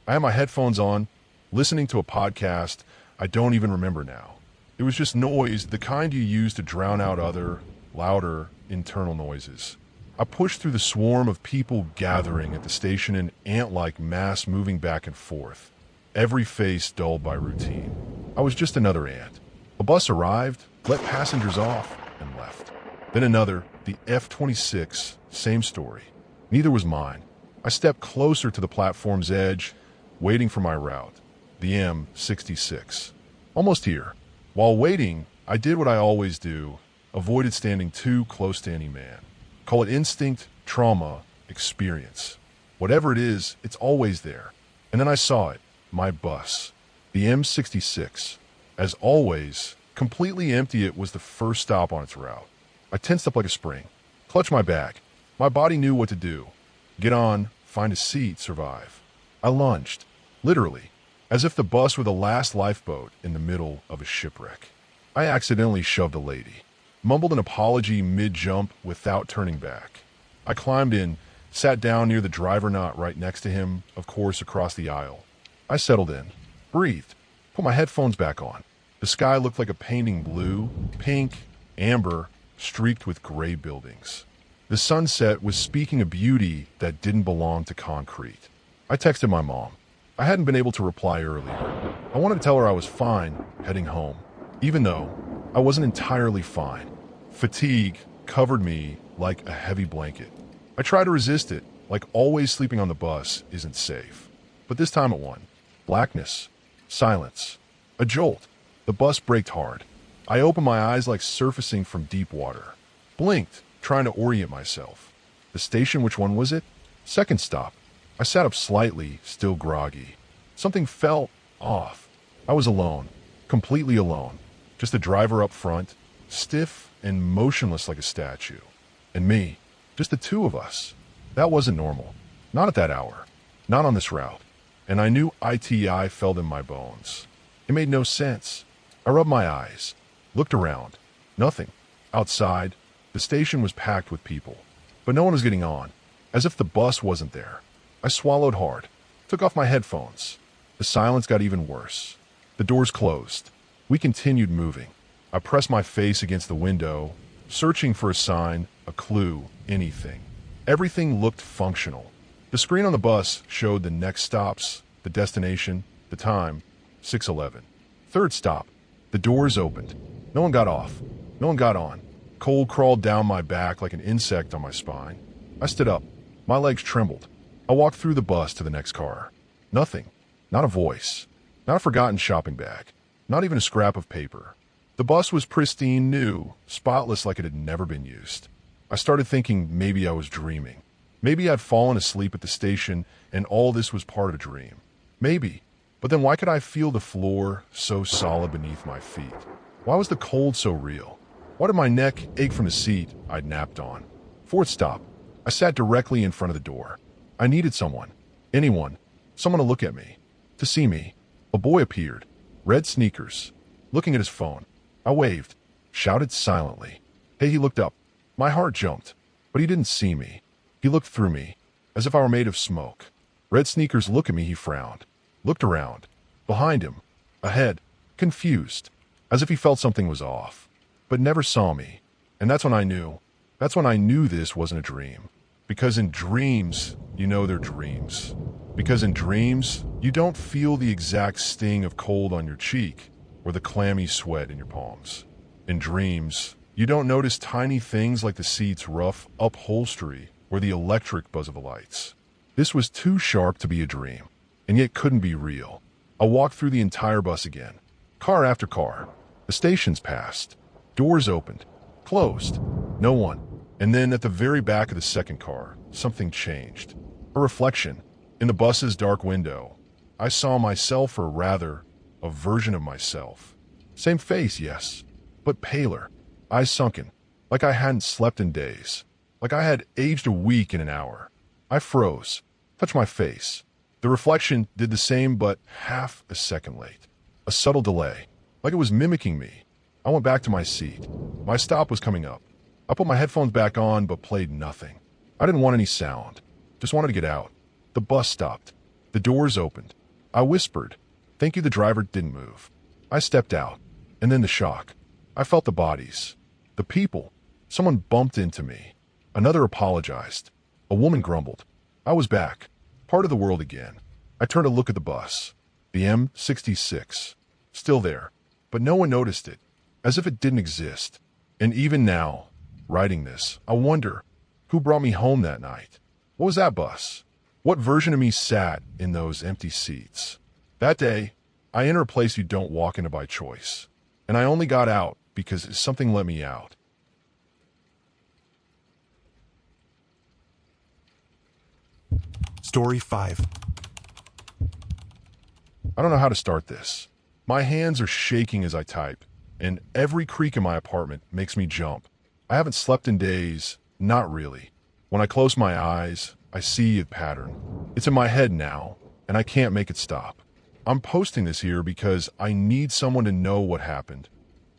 I had my headphones on, listening to a podcast I don't even remember now. It was just noise, the kind you use to drown out other, louder, internal noises. I pushed through the swarm of people gathering at the station in ant-like mass moving back and forth, every face dulled by routine. I was just another ant. A bus arrived, let passengers off, and left. Then another, the F-26, same story. Neither was mine. I stepped closer to the platform's edge, waiting for my route, the M66. Almost here. While waiting, I did what I always do, avoided standing too close to any man. Call it instinct, trauma, experience. Whatever it is, it's always there. And then I saw it, my bus, the M66. As always, completely empty, it was the first stop on its route. I tensed up like a spring, clutched my bag. My body knew what to do. Get on, find a seat, survive. I lunged, literally, as if the bus were the last lifeboat in the middle of a shipwreck. I accidentally shoved a lady, mumbled an apology mid-jump without turning back. I climbed in, sat down near the driver, not right next to him, of course, across the aisle. I settled in, breathed, put my headphones back on. The sky looked like a painting, blue, pink, amber, streaked with gray buildings. The sunset was speaking a beauty that didn't belong to concrete. I texted my mom. I hadn't been able to reply earlier. I wanted to tell her I was fine heading home, even though I wasn't entirely fine. Fatigue covered me like a heavy blanket. I tried to resist it, like always sleeping on the bus isn't safe. But this time it won. Blackness, silence, a jolt. The bus braked hard. I opened my eyes like surfacing from deep water. Blinked, trying to orient myself. The station, which one was it? Second stop. I sat up slightly, still groggy. Something felt off. I was alone, completely alone. Just the driver up front, stiff and motionless like a statue. And me, just the two of us. That wasn't normal. Not at that hour. Not on this route. And I knew ITI felt in my bones. It made no sense. I rubbed my eyes, looked around. Nothing. Outside, the station was packed with people. But no one was getting on, as if the bus wasn't there. I swallowed hard, took off my headphones. The silence got even worse. The doors closed. We continued moving. I pressed my face against the window, searching for a sign, a clue, anything. Everything looked functional. The screen on the bus showed the next stops, the destination, the time, 6:11. Third stop. The doors opened. No one got off. No one got on. Cold crawled down my back like an insect on my spine. I stood up. My legs trembled. I walked through the bus to the next car. Nothing. Not a voice. Not a forgotten shopping bag. Not even a scrap of paper. The bus was pristine new, spotless like it had never been used. I started thinking maybe I was dreaming. Maybe I'd fallen asleep at the station and all this was part of a dream. Maybe. But then why could I feel the floor so solid beneath my feet? Why was the cold so real? Why did my neck ache from the seat I'd napped on? Fourth stop. I sat directly in front of the door. I needed someone. Anyone. Someone to look at me. To see me. A boy appeared. Red sneakers. Looking at his phone. I waved. Shouted silently. Hey, he looked up. My heart jumped. But he didn't see me. He looked through me. As if I were made of smoke. Red sneakers looked at me, he frowned. Looked around. Behind him. Ahead. Confused. As if he felt something was off. But never saw me. And that's when I knew. That's when I knew this wasn't a dream. Because in dreams, you know they're dreams. Because in dreams, you don't feel the exact sting of cold on your cheek or the clammy sweat in your palms. In dreams, you don't notice tiny things like the seat's rough upholstery or the electric buzz of the lights. This was too sharp to be a dream, and yet couldn't be real. I walked through the entire bus again. Car after car. The stations passed. Doors opened. Closed. No one. And then at the very back of the second car, something changed. A reflection. In the bus's dark window, I saw myself, or rather, a version of myself. Same face, yes, but paler. Eyes sunken, like I hadn't slept in days. Like I had aged a week in an hour. I froze, touched my face. The reflection did the same, but half a second late. A subtle delay, like it was mimicking me. I went back to my seat. My stop was coming up. I put my headphones back on, but played nothing. I didn't want any sound. Just wanted to get out. The bus stopped. The doors opened. I whispered. Thank you, the driver didn't move. I stepped out. And then the shock. I felt the bodies. The people. Someone bumped into me. Another apologized. A woman grumbled. I was back. Part of the world again. I turned to look at the bus. The M66. Still there. But no one noticed it. As if it didn't exist. And even now, writing this, I wonder, who brought me home that night? What was that bus? What version of me sat in those empty seats? That day, I entered a place you don't walk into by choice. And I only got out because something let me out. Story 5. I don't know how to start this. My hands are shaking as I type, and every creak in my apartment makes me jump. I haven't slept in days, not really. When I close my eyes, I see a pattern. It's in my head now, and I can't make it stop. I'm posting this here because I need someone to know what happened,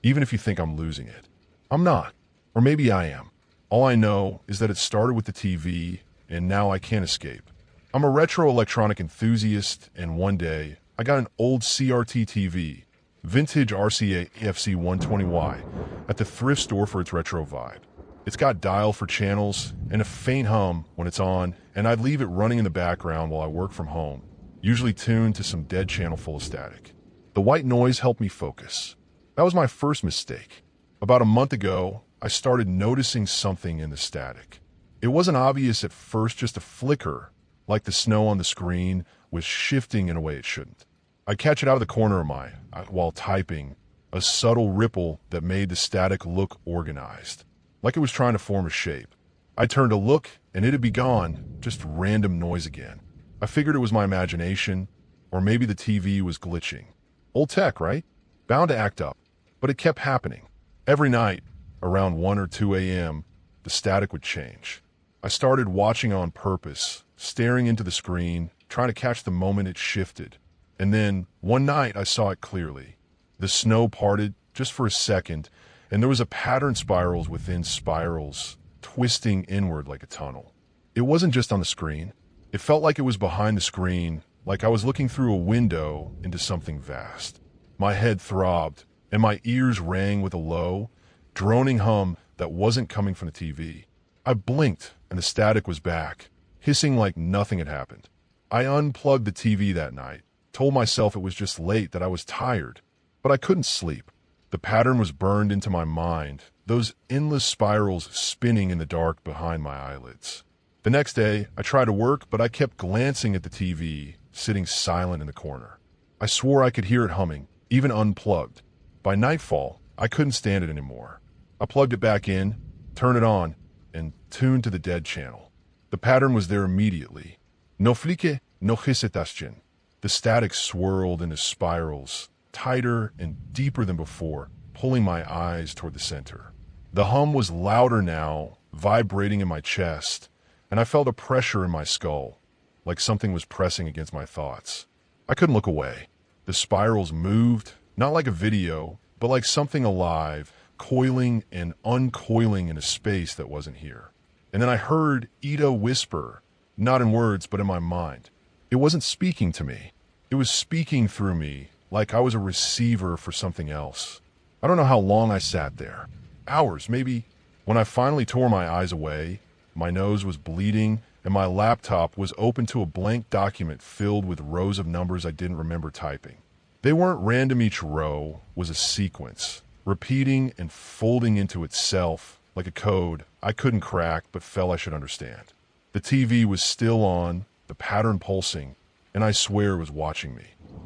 even if you think I'm losing it. I'm not, or maybe I am. All I know is that it started with the TV, and now I can't escape. I'm a retro electronic enthusiast, and one day, I got an old CRT TV, vintage RCA AFC 120Y, at the thrift store for its retro vibe. It's got dial for channels and a faint hum when it's on, and I'd leave it running in the background while I work from home, usually tuned to some dead channel full of static. The white noise helped me focus. That was my first mistake. About a month ago, I started noticing something in the static. It wasn't obvious at first, just a flicker, like the snow on the screen was shifting in a way it shouldn't. I'd catch it out of the corner of my eye while typing, a subtle ripple that made the static look organized, like it was trying to form a shape. I turned to look, and it had begun, just random noise again. I figured it was my imagination, or maybe the TV was glitching. Old tech, right? Bound to act up. But it kept happening. Every night, around 1 or 2 a.m., the static would change. I started watching on purpose, staring into the screen, trying to catch the moment it shifted. And then, one night, I saw it clearly. The snow parted, just for a second, and there was a pattern spirals within spirals, twisting inward like a tunnel. It wasn't just on the screen. It felt like it was behind the screen, like I was looking through a window into something vast. My head throbbed, and my ears rang with a low, droning hum that wasn't coming from the TV. I blinked, and the static was back, hissing like nothing had happened. I unplugged the TV that night, told myself it was just late, that I was tired, but I couldn't sleep. The pattern was burned into my mind, those endless spirals spinning in the dark behind my eyelids. The next day, I tried to work, but I kept glancing at the TV, sitting silent in the corner. I swore I could hear it humming, even unplugged. By nightfall, I couldn't stand it anymore. I plugged it back in, turned it on, and tuned to the dead channel. The pattern was there immediately. Nosleep, nosleep. The static swirled into spirals, tighter and deeper than before, pulling my eyes toward the center. The hum was louder now, vibrating in my chest, and I felt a pressure in my skull, like something was pressing against my thoughts. I couldn't look away. The spirals moved, not like a video, but like something alive, coiling and uncoiling in a space that wasn't here. And then I heard Ida whisper, not in words, but in my mind. It wasn't speaking to me. It was speaking through me, like I was a receiver for something else. I don't know how long I sat there. Hours, maybe. When I finally tore my eyes away, my nose was bleeding, and my laptop was open to a blank document filled with rows of numbers I didn't remember typing. They weren't random, each row was a sequence, repeating and folding into itself like a code I couldn't crack but felt I should understand. The TV was still on, the pattern pulsing, and I swear it was watching me.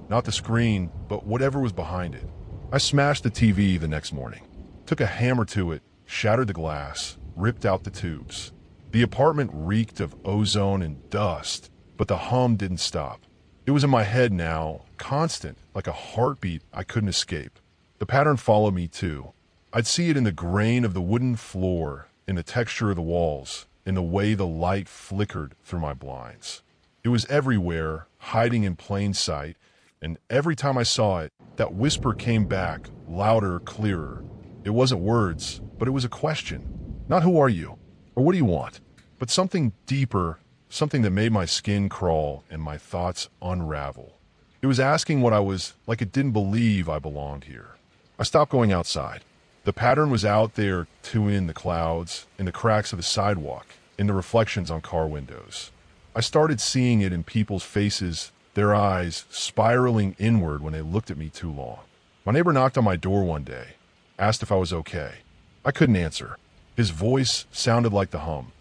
Not the screen, but whatever was behind it. I smashed the TV the next morning, took a hammer to it, shattered the glass, ripped out the tubes. The apartment reeked of ozone and dust, but the hum didn't stop. It was in my head now, constant, like a heartbeat I couldn't escape. The pattern followed me too. I'd see it in the grain of the wooden floor, in the texture of the walls, in the way the light flickered through my blinds. It was everywhere, hiding in plain sight, and every time I saw it, that whisper came back, louder, clearer. It wasn't words, but it was a question. Not who are you, or what do you want, but something deeper, something that made my skin crawl and my thoughts unravel. It was asking what I was, like it didn't believe I belonged here. I stopped going outside. The pattern was out there, too, in the clouds, in the cracks of the sidewalk, in the reflections on car windows. I started seeing it in people's faces, their eyes spiraling inward when they looked at me too long. My neighbor knocked on my door one day, asked if I was okay. I couldn't answer. His voice sounded like the hum,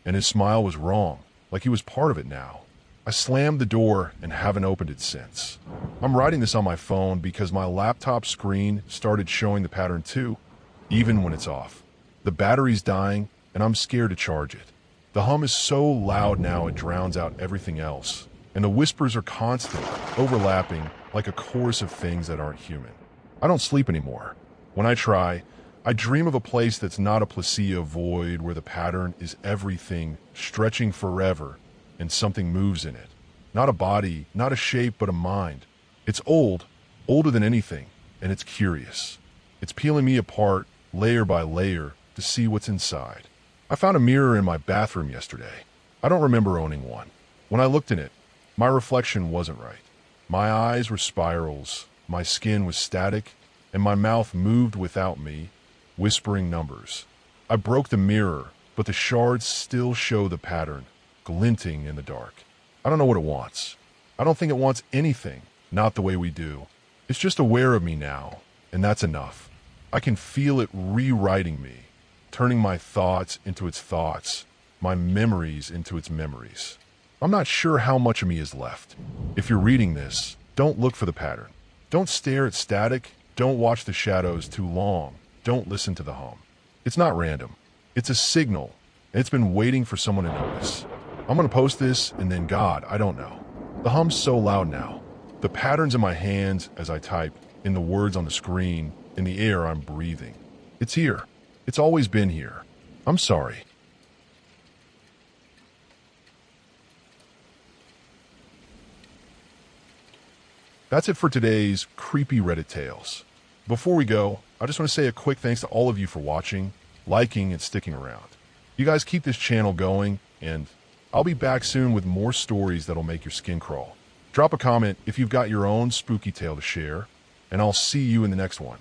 and his smile was wrong, like he was part of it now. I slammed the door and haven't opened it since. I'm writing this on my phone because my laptop screen started showing the pattern too, even when it's off. The battery's dying, and I'm scared to charge it. The hum is so loud now it drowns out everything else, and the whispers are constant, overlapping like a chorus of things that aren't human. I don't sleep anymore. When I try, I dream of a place that's not a placebo void where the pattern is everything, stretching forever, and something moves in it. Not a body, not a shape, but a mind. It's old, older than anything, and it's curious. It's peeling me apart, layer by layer, to see what's inside. I found a mirror in my bathroom yesterday. I don't remember owning one. When I looked in it, my reflection wasn't right. My eyes were spirals, my skin was static, and my mouth moved without me, whispering numbers. I broke the mirror, but the shards still show the pattern, glinting in the dark. I don't know what it wants. I don't think it wants anything, not the way we do. It's just aware of me now, and that's enough. I can feel it rewriting me, turning my thoughts into its thoughts, my memories into its memories. I'm not sure how much of me is left. If you're reading this, don't look for the pattern. Don't stare at static. Don't watch the shadows too long. Don't listen to the hum. It's not random. It's a signal, and it's been waiting for someone to notice. I'm going to post this, and then God, I don't know. The hum's so loud now. The pattern's in my hands as I type, in the words on the screen, in the air I'm breathing. It's here. It's always been here. I'm sorry. That's it for today's creepy Reddit tales. Before we go, I just want to say a quick thanks to all of you for watching, liking, and sticking around. You guys keep this channel going, and I'll be back soon with more stories that'll make your skin crawl. Drop a comment if you've got your own spooky tale to share, and I'll see you in the next one.